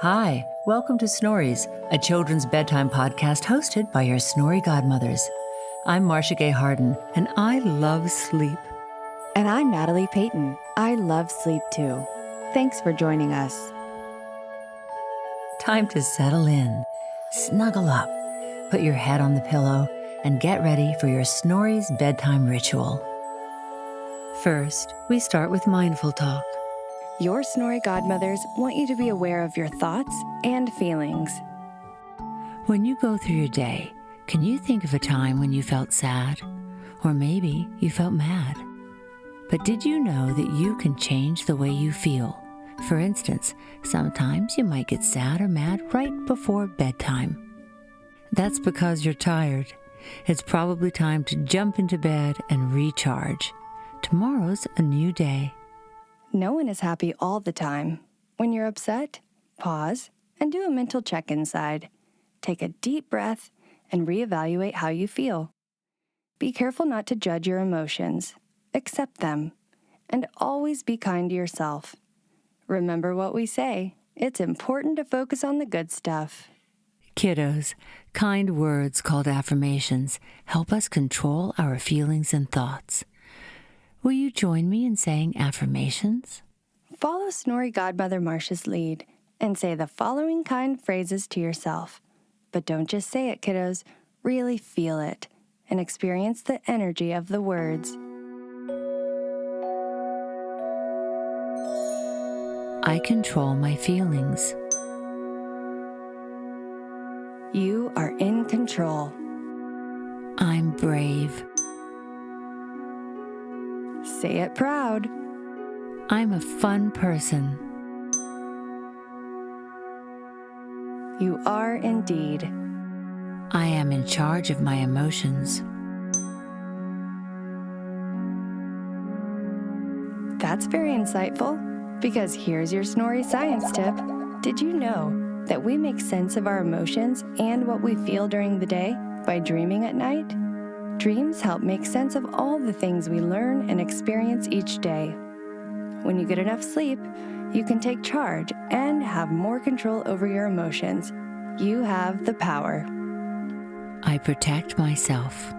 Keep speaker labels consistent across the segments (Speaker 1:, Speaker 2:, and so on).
Speaker 1: Hi, welcome to Snoriezzz, a children's bedtime podcast hosted by your Snory godmothers. I'm Marcia Gay Harden, and I love sleep.
Speaker 2: And I'm Natalie Peyton. I love sleep too. Thanks for joining us.
Speaker 1: Time to settle in, snuggle up, put your head on the pillow, and get ready for your Snoriezzz bedtime ritual. First, we start with mindful talk.
Speaker 2: Your Snory godmothers want you to be aware of your thoughts and feelings.
Speaker 1: When you go through your day, can you think of a time when you felt sad? Or maybe you felt mad? But did you know that you can change the way you feel? For instance, sometimes you might get sad or mad right before bedtime. That's because you're tired. It's probably time to jump into bed and recharge. Tomorrow's a new day.
Speaker 2: No one is happy all the time. When you're upset, pause and do a mental check inside. Take a deep breath and reevaluate how you feel. Be careful not to judge your emotions. Accept them. And always be kind to yourself. Remember what we say. It's important to focus on the good stuff.
Speaker 1: Kiddos, kind words called affirmations help us control our feelings and thoughts. Will you join me in saying affirmations?
Speaker 2: Follow Snory godmother Marcia's lead and say the following kind phrases to yourself. But don't just say it, kiddos. Really feel it and experience the energy of the words.
Speaker 1: I control my feelings.
Speaker 2: You are in control.
Speaker 1: I'm brave.
Speaker 2: Say it proud.
Speaker 1: I'm a fun person.
Speaker 2: You are indeed.
Speaker 1: I am in charge of my emotions.
Speaker 2: That's very insightful, because here's your Snory science tip. Did you know that we make sense of our emotions and what we feel during the day by dreaming at night? Dreams help make sense of all the things we learn and experience each day. When you get enough sleep, you can take charge and have more control over your emotions. You have the power.
Speaker 1: I protect myself.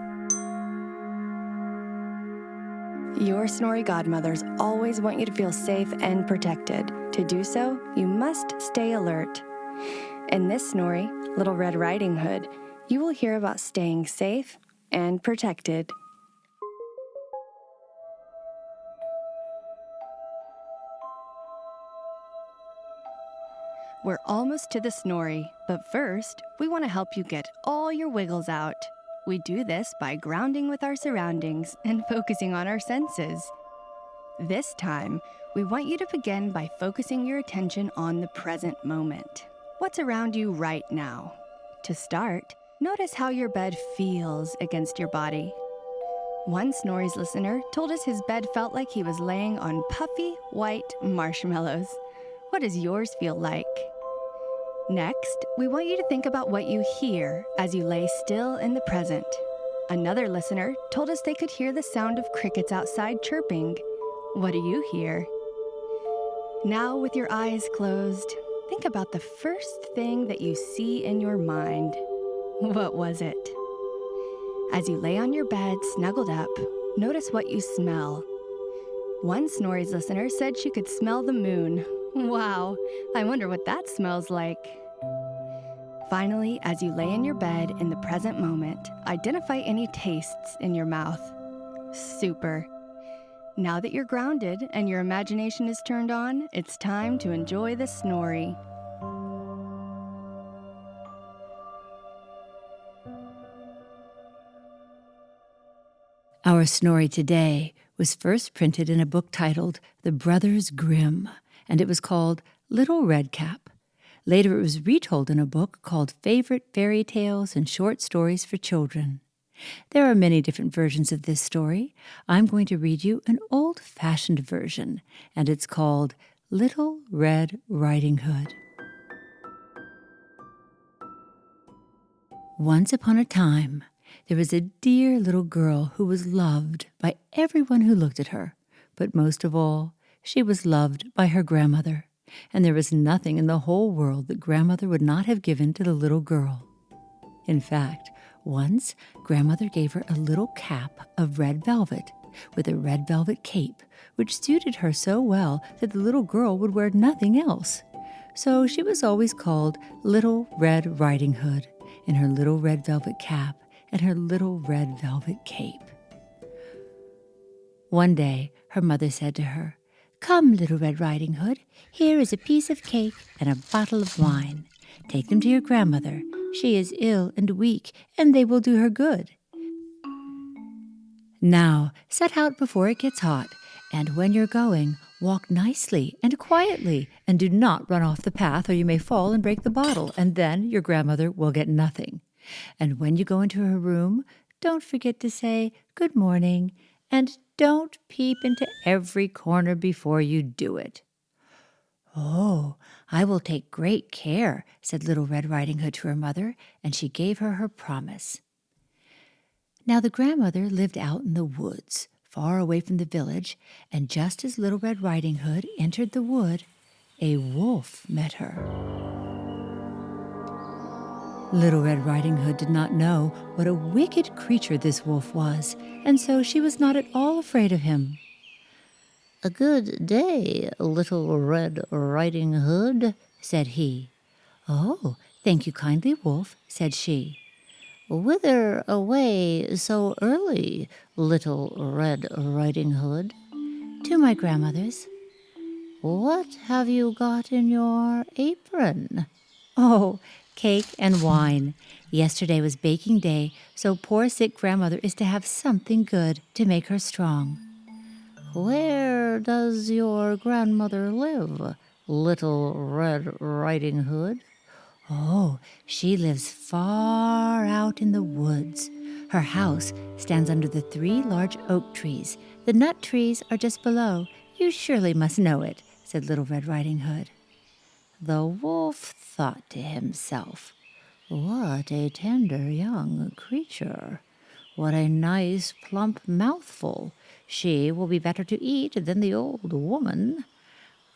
Speaker 2: Your Snory godmothers always want you to feel safe and protected. To do so, you must stay alert. In this Snory, Little Red Riding Hood, you will hear about staying safe and protected. We're almost to the Snory, but first, we want to help you get all your wiggles out. We do this by grounding with our surroundings and focusing on our senses. This time, we want you to begin by focusing your attention on the present moment. What's around you right now? To start, notice how your bed feels against your body. One Snoriezzz listener told us his bed felt like he was laying on puffy, white marshmallows. What does yours feel like? Next, we want you to think about what you hear as you lay still in the present. Another listener told us they could hear the sound of crickets outside chirping. What do you hear? Now, with your eyes closed, think about the first thing that you see in your mind. What was it? As you lay on your bed, snuggled up, notice what you smell. One Snoriezzz listener said she could smell the moon. Wow, I wonder what that smells like. Finally, as you lay in your bed in the present moment, identify any tastes in your mouth. Super. Now that you're grounded and your imagination is turned on, it's time to enjoy the Snory.
Speaker 1: Our Snory today was first printed in a book titled The Brothers Grimm, and it was called Little Redcap. Later it was retold in a book called Favorite Fairy Tales and Short Stories for Children. There are many different versions of this story. I'm going to read you an old-fashioned version, and it's called Little Red Riding Hood. Once upon a time, there was a dear little girl who was loved by everyone who looked at her, but most of all, She was loved by her grandmother, and there was nothing in the whole world that grandmother would not have given to the little girl. In fact, once grandmother gave her a little cap of red velvet with a red velvet cape, which suited her so well that the little girl would wear nothing else. So she was always called Little Red Riding Hood in her little red velvet cap and her little red velvet cape. One day, her mother said to her, "Come, Little Red Riding Hood, here is a piece of cake and a bottle of wine. Take them to your grandmother. She is ill and weak, and they will do her good. Now, set out before it gets hot, and when you're going, walk nicely and quietly, and do not run off the path or you may fall and break the bottle, and then your grandmother will get nothing. And when you go into her room, don't forget to say good morning, and don't peep into every corner before you do it." "Oh, I will take great care," said Little Red Riding Hood to her mother, and she gave her her promise. Now the grandmother lived out in the woods, far away from the village, and just as Little Red Riding Hood entered the wood, a wolf met her. Little Red Riding Hood did not know what a wicked creature this wolf was, and so she was not at all afraid of him. "A good day, Little Red Riding Hood," said he. "Oh, thank you kindly, Wolf," said she. "Whither away so early, Little Red Riding Hood?" "To my grandmother's." "What have you got in your apron?" "Oh, cake and wine. Yesterday was baking day, so poor sick grandmother is to have something good to make her strong." "Where does your grandmother live, Little Red Riding Hood?" "Oh, she lives far out in the woods. Her house stands under the 3 large oak trees. The nut trees are just below. You surely must know it," said Little Red Riding Hood. The wolf thought to himself, "What a tender young creature! What a nice plump mouthful! She will be better to eat than the old woman.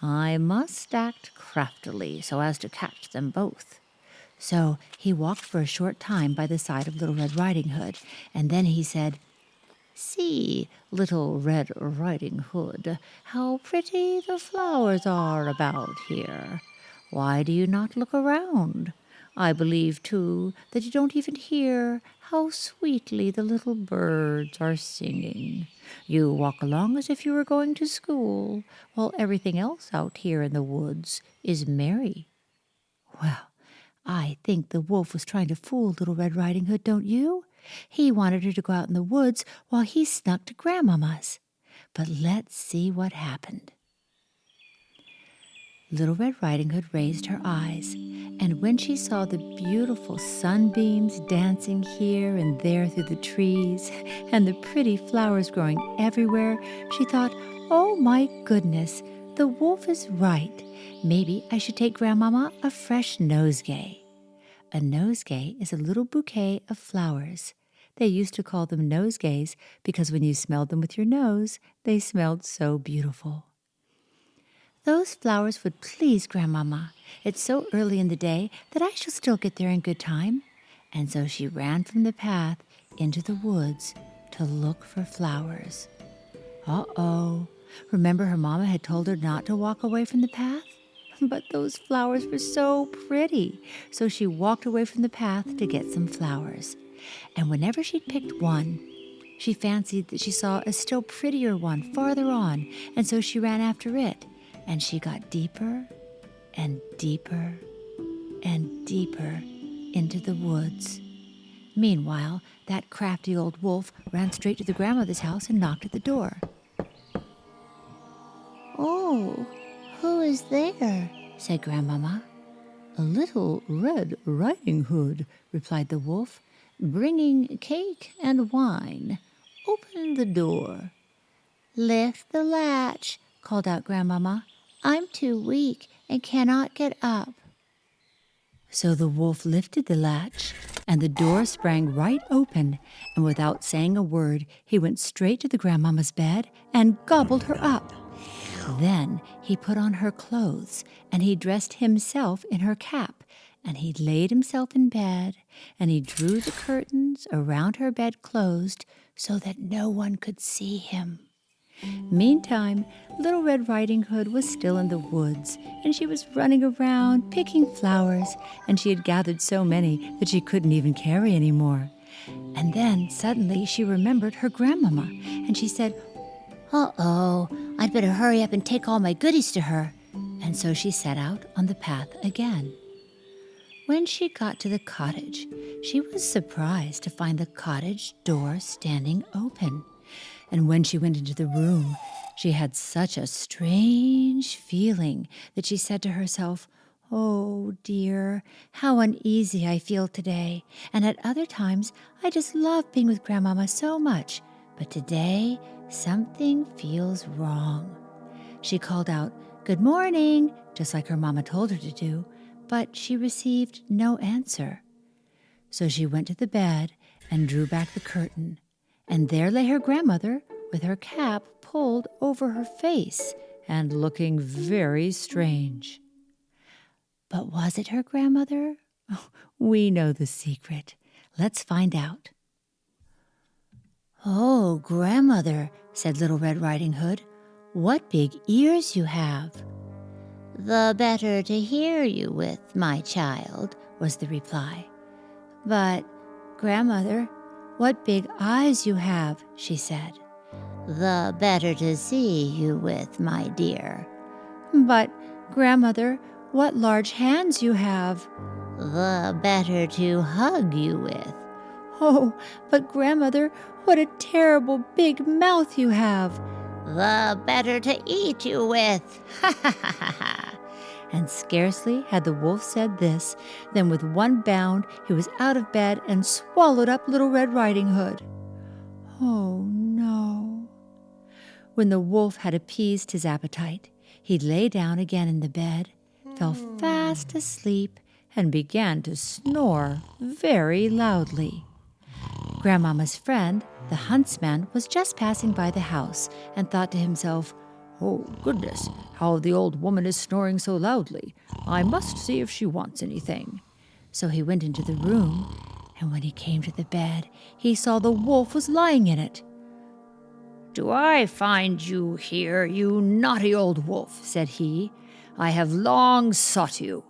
Speaker 1: I must act craftily so as to catch them both." So he walked for a short time by the side of Little Red Riding Hood, and then he said, "See, Little Red Riding Hood, how pretty the flowers are about here. Why do you not look around? I believe, too, that you don't even hear how sweetly the little birds are singing. You walk along as if you were going to school, while everything else out here in the woods is merry." Well, I think the wolf was trying to fool Little Red Riding Hood, don't you? He wanted her to go out in the woods while he snuck to Grandmama's. But let's see what happened. Little Red Riding Hood raised her eyes, and when she saw the beautiful sunbeams dancing here and there through the trees, and the pretty flowers growing everywhere, she thought, "Oh my goodness, the wolf is right. Maybe I should take Grandmama a fresh nosegay." A nosegay is a little bouquet of flowers. They used to call them nosegays because when you smelled them with your nose, they smelled so beautiful. "Those flowers would please Grandmama. It's so early in the day that I shall still get there in good time." And so she ran from the path into the woods to look for flowers. Uh-oh. Remember her mama had told her not to walk away from the path? But those flowers were so pretty, so she walked away from the path to get some flowers. And whenever she'd picked one, she fancied that she saw a still prettier one farther on, and so she ran after it, and she got deeper and deeper and deeper into the woods. Meanwhile, that crafty old wolf ran straight to the grandmother's house and knocked at the door. "Oh, who is there?" said Grandmama. "A Little Red Riding Hood," replied the wolf, "bringing cake and wine. Open the door." "Lift the latch," called out Grandmama. "I'm too weak and cannot get up." So the wolf lifted the latch, and the door sprang right open, and without saying a word, he went straight to the Grandmama's bed and gobbled her up. Then he put on her clothes, and he dressed himself in her cap, and he laid himself in bed, and he drew the curtains around her bed closed so that no one could see him. Meantime, Little Red Riding Hood was still in the woods, and she was running around picking flowers, and she had gathered so many that she couldn't even carry any more. And then suddenly she remembered her grandmama, and she said, "Uh-oh, I'd better hurry up and take all my goodies to her." And so she set out on the path again. When she got to the cottage, she was surprised to find the cottage door standing open. And when she went into the room, she had such a strange feeling that she said to herself, "Oh dear, how uneasy I feel today. And at other times, I just love being with Grandmama so much. But today, something feels wrong." She called out, "Good morning," just like her mama told her to do, but she received no answer. So she went to the bed and drew back the curtain, and there lay her grandmother with her cap pulled over her face and looking very strange. But was it her grandmother? Oh, we know the secret. Let's find out. "Oh, Grandmother," said Little Red Riding Hood, "what big ears you have." "The better to hear you with, my child," was the reply. "But, Grandmother, what big eyes you have," she said. "The better to see you with, my dear." "But, Grandmother, what large hands you have." "The better to hug you with." "Oh, but Grandmother, what a terrible big mouth you have." "The better to eat you with." Ha ha ha ha ha. And scarcely had the wolf said this, than with one bound he was out of bed and swallowed up Little Red Riding Hood. Oh no. When the wolf had appeased his appetite, he lay down again in the bed, fell fast asleep, and began to snore very loudly. Grandmama's friend, the huntsman, was just passing by the house and thought to himself, "Oh, goodness, how the old woman is snoring so loudly. I must see if she wants anything." So he went into the room, and when he came to the bed, he saw the wolf was lying in it. "Do I find you here, you naughty old wolf?" said he. "I have long sought you."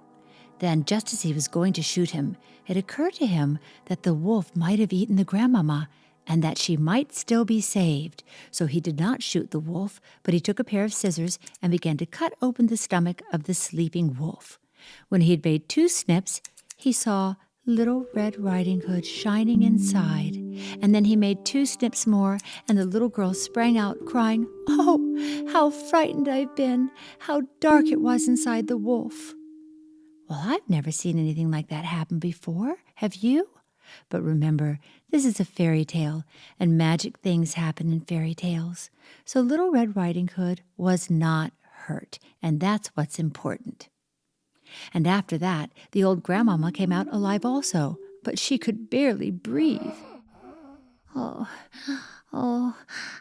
Speaker 1: Then, just as he was going to shoot him, it occurred to him that the wolf might have eaten the grandmama, and that she might still be saved. So he did not shoot the wolf, but he took a pair of scissors and began to cut open the stomach of the sleeping wolf. When he had made 2 snips, he saw Little Red Riding Hood shining inside. And then he made 2 snips more, and the little girl sprang out, crying, "Oh, how frightened I've been! How dark it was inside the wolf!" Well, I've never seen anything like that happen before. Have you? But remember, this is a fairy tale, and magic things happen in fairy tales. So Little Red Riding Hood was not hurt, and that's what's important. And after that, the old grandmama came out alive also, but she could barely breathe. Oh,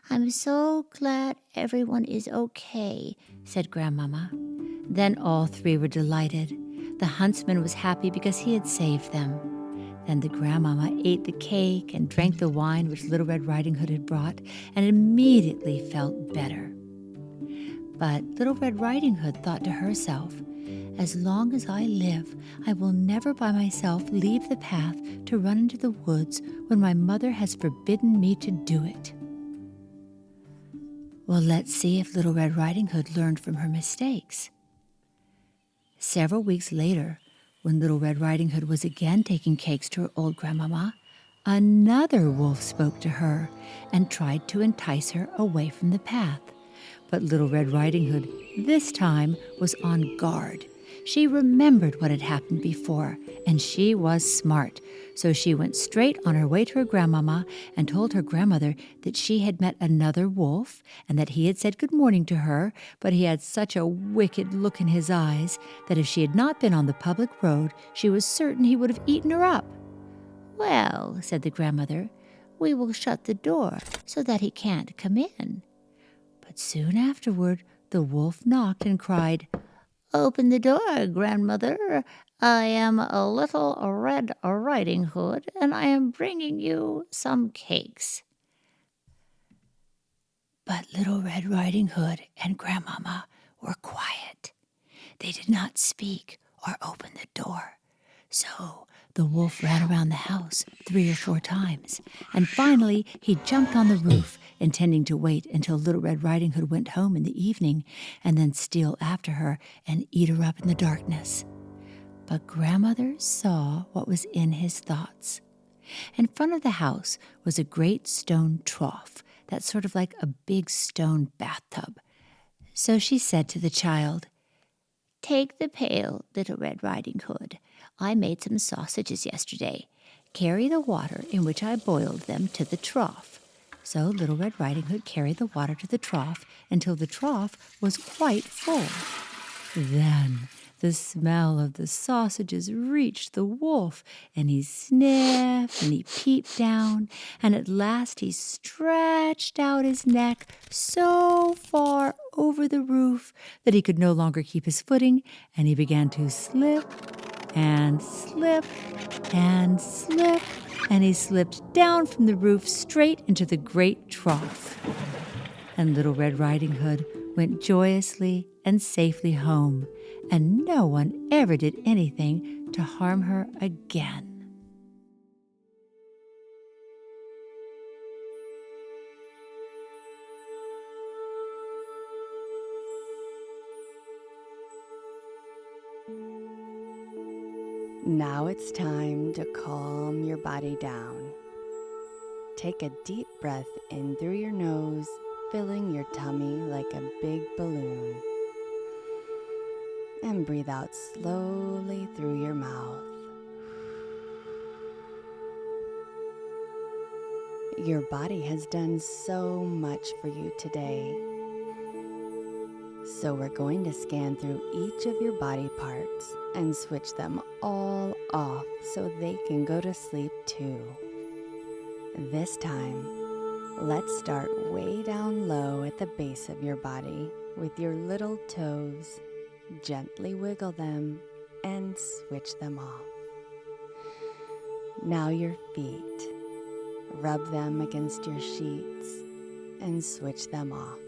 Speaker 1: I'm so glad everyone is okay," said Grandmama. Then all 3 were delighted. The huntsman was happy because he had saved them. Then the grandmama ate the cake and drank the wine which Little Red Riding Hood had brought, and immediately felt better. But Little Red Riding Hood thought to herself, "As long as I live, I will never by myself leave the path to run into the woods when my mother has forbidden me to do it." Well, let's see if Little Red Riding Hood learned from her mistakes. Several weeks later, when Little Red Riding Hood was again taking cakes to her old grandmama, another wolf spoke to her and tried to entice her away from the path. But Little Red Riding Hood this time was on guard. She remembered what had happened before, and she was smart. So she went straight on her way to her grandmama and told her grandmother that she had met another wolf and that he had said good morning to her, but he had such a wicked look in his eyes that if she had not been on the public road, she was certain he would have eaten her up. "Well," said the grandmother, "we will shut the door so that he can't come in." But soon afterward, the wolf knocked and cried, "Open the door, grandmother. I am a little Red Riding Hood, and I am bringing you some cakes." But Little Red Riding Hood and Grandmama were quiet. They did not speak or open the door. So the wolf ran around the house 3 or 4 times, and finally he jumped on the roof, intending to wait until Little Red Riding Hood went home in the evening and then steal after her and eat her up in the darkness. But Grandmother saw what was in his thoughts. In front of the house was a great stone trough that's sort of like a big stone bathtub. So she said to the child, "Take the pail, Little Red Riding Hood. I made some sausages yesterday. Carry the water in which I boiled them to the trough." So Little Red Riding Hood carried the water to the trough until the trough was quite full. Then the smell of the sausages reached the wolf, and he sniffed and he peeped down, and at last he stretched out his neck so far over the roof that he could no longer keep his footing, and he began to slip and slip and slip, and he slipped down from the roof straight into the great trough. And Little Red Riding Hood went joyously and safely home, and no one ever did anything to harm her again.
Speaker 2: Now it's time to calm your body down. Take a deep breath in through your nose, filling your tummy like a big balloon. And breathe out slowly through your mouth. Your body has done so much for you today. So we're going to scan through each of your body parts and switch them all off so they can go to sleep too. This time, let's start way down low at the base of your body with your little toes. Gently wiggle them and switch them off. Now your feet. Rub them against your sheets and switch them off.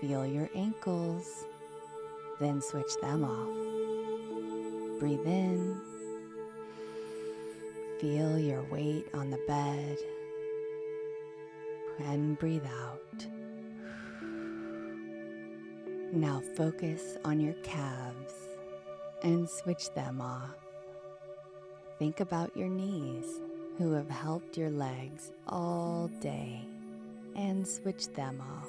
Speaker 2: Feel your ankles, then switch them off. Breathe in. Feel your weight on the bed. And breathe out. Now focus on your calves and switch them off. Think about your knees, who have helped your legs all day, and switch them off.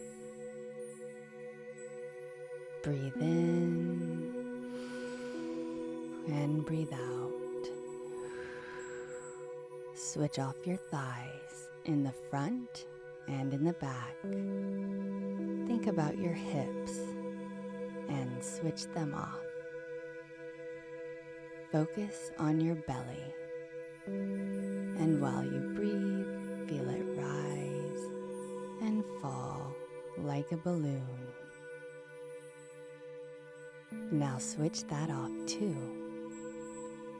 Speaker 2: Breathe in and breathe out. Switch off your thighs in the front and in the back. Think about your hips and switch them off. Focus on your belly, and while you breathe, feel it rise and fall like a balloon. Now switch that off too.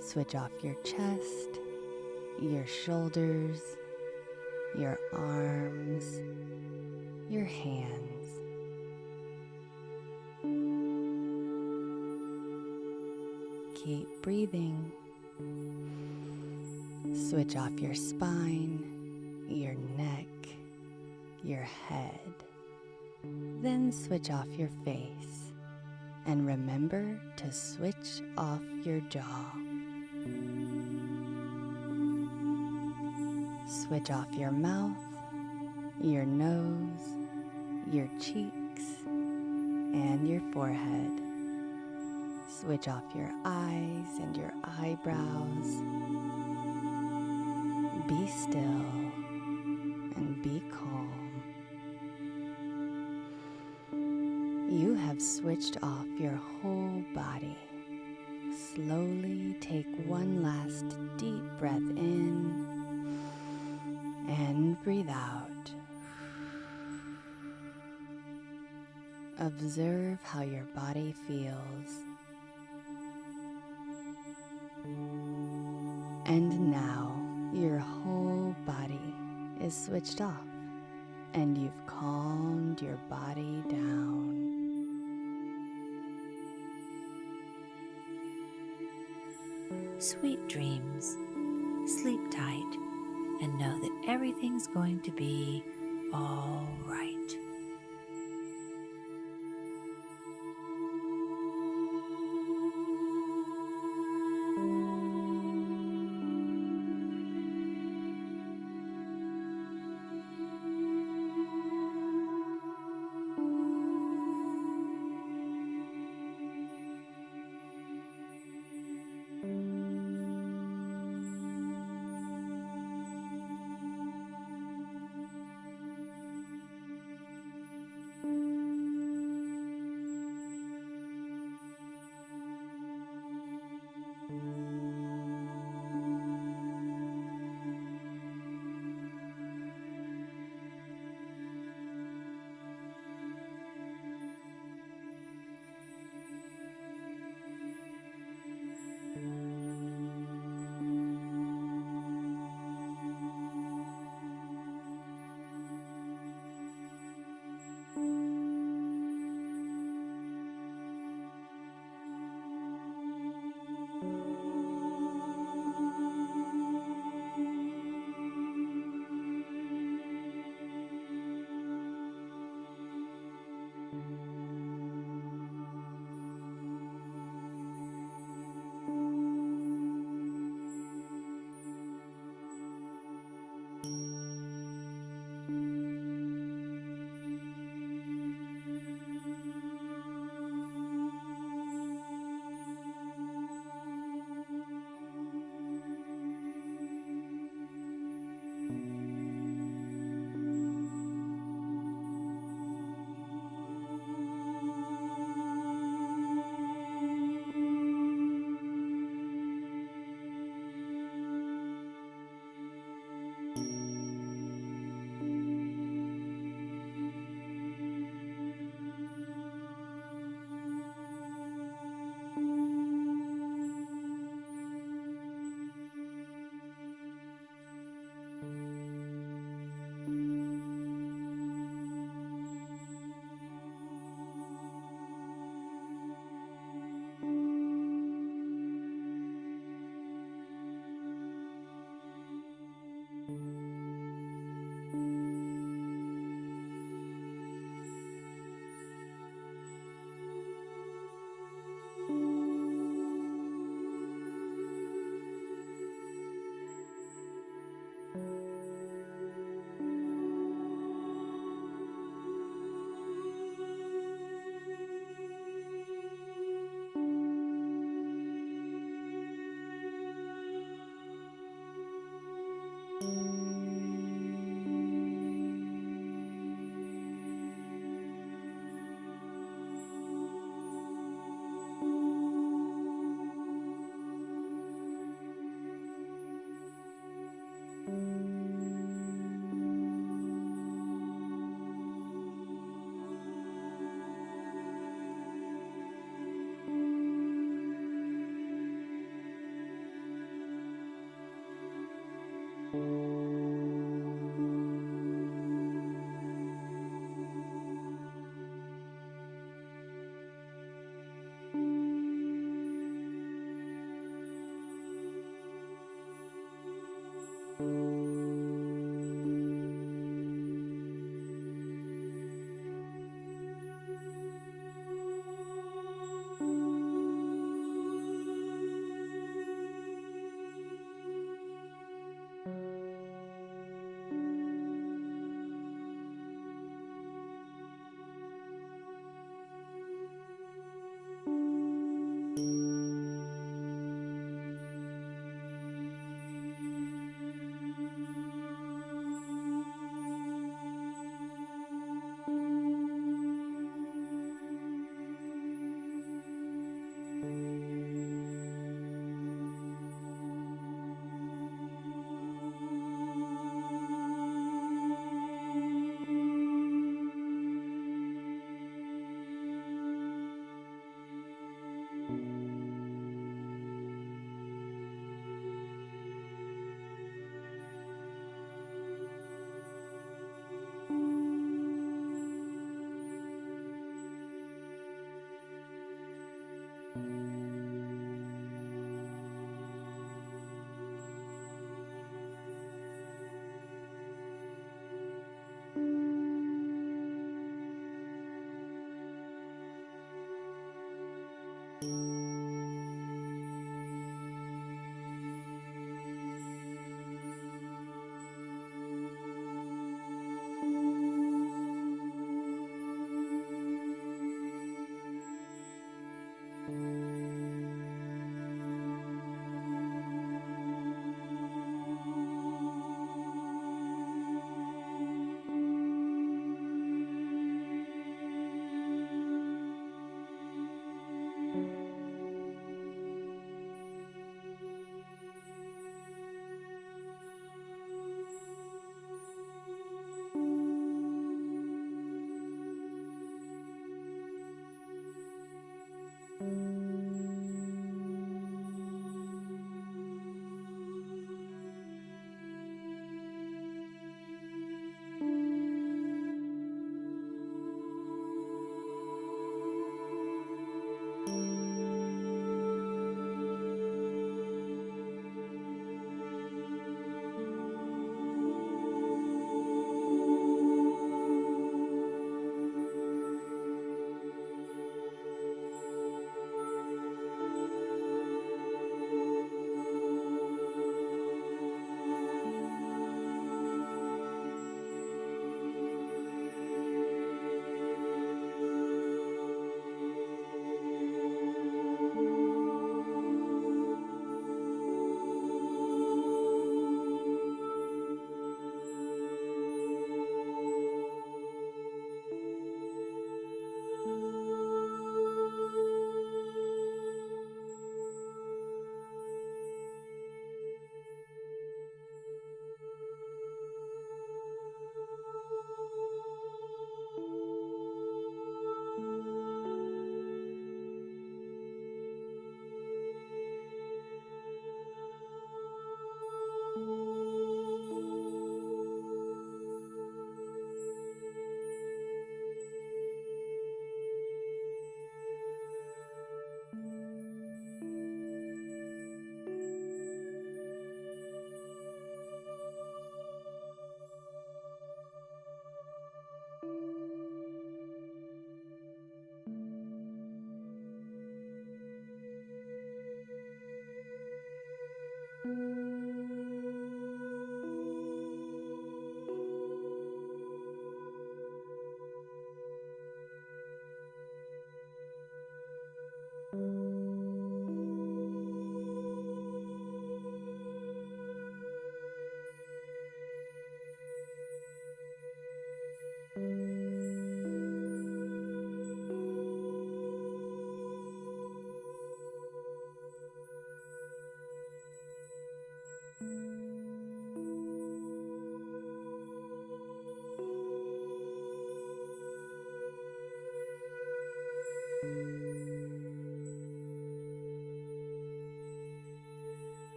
Speaker 2: Switch off your chest, your shoulders, your arms, your hands. Keep breathing. Switch off your spine, your neck, your head. Then switch off your face. And remember to switch off your jaw. Switch off your mouth, your nose, your cheeks, and your forehead. Switch off your eyes and your eyebrows. Be still and be calm. You have switched off your whole body. Slowly take one last deep breath in and breathe out. Observe how your body feels. And now your whole body is switched off, and you've calmed your body down.
Speaker 1: Sweet dreams. Sleep tight and know that everything's going to be all right.